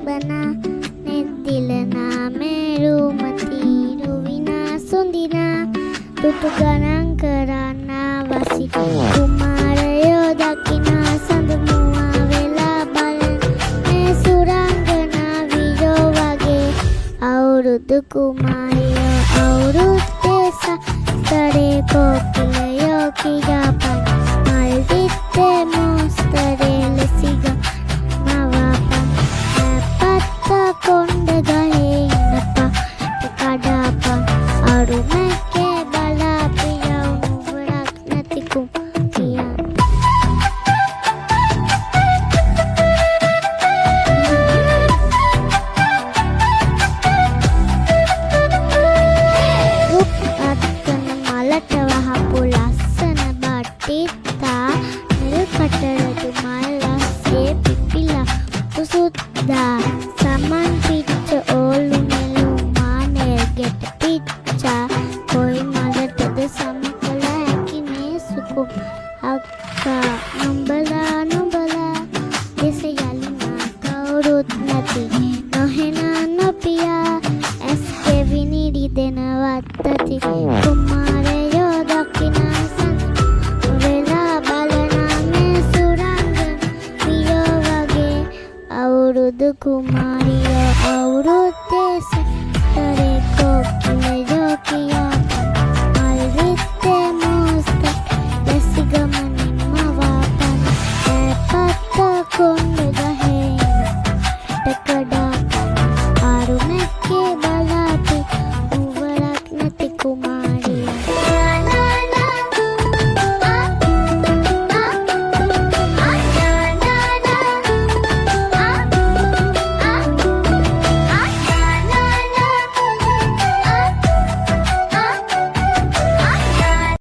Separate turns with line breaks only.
බනා නෙද්දිලනා මේරුමති රුවිනා සුන්දිනා දුටු ගණන් කරන්නා වසි කුමාරයෝ දකිනා සඳමුවා වෙලා බලන මේ සුරංගනා විරෝ වගේ අවුරුදු කුමාරියෝ අවුරුද්දේ සතරේ කොකිලයෝ කියාපන් මල් විත්තේ මොස්තරේ ලෙසිග මවාපන් ඇපත්ත කොණ්ඩ ගහේ ඉන්නපා කඩාපන් අරුමැක්කේ බලා පියව් නුවරක් නැති කුමියන් රුක් අත්තන මලට වහපු ලස්සන බටිත්තා නිල් කටරතු මල් ලස්සේ පිපිලා පුසුද්දා සමන් පිච්ච ඕලු නෙලු මානෙල් ගෙට පිච්චා කොයි මලටද සම කළ හැකි මේ සුකුම් අක්කා නුඹලා දෙස යලිනා කවුරුත් නැති නොහෙනා නොපියා ඇස් කෙවිනි රිදෙනවත්තති කුමාරයෝ දකිනා සඳ වෙලා බලනා මේ සුරංගන පියෝ වගේ අවුරුදු කුමාරියෝ අවුරුද්දේ සතරේ කොකිලයෝ කියාපන් මල් විත්තේ මොස්තර ලෙසිගමනින් මවාපන් ඇපත්ත කොණ්ඩ ගහේ ටකඩාපන් අරුමැක්කේ බලාපි නුවරක් නැති කුමාරියන්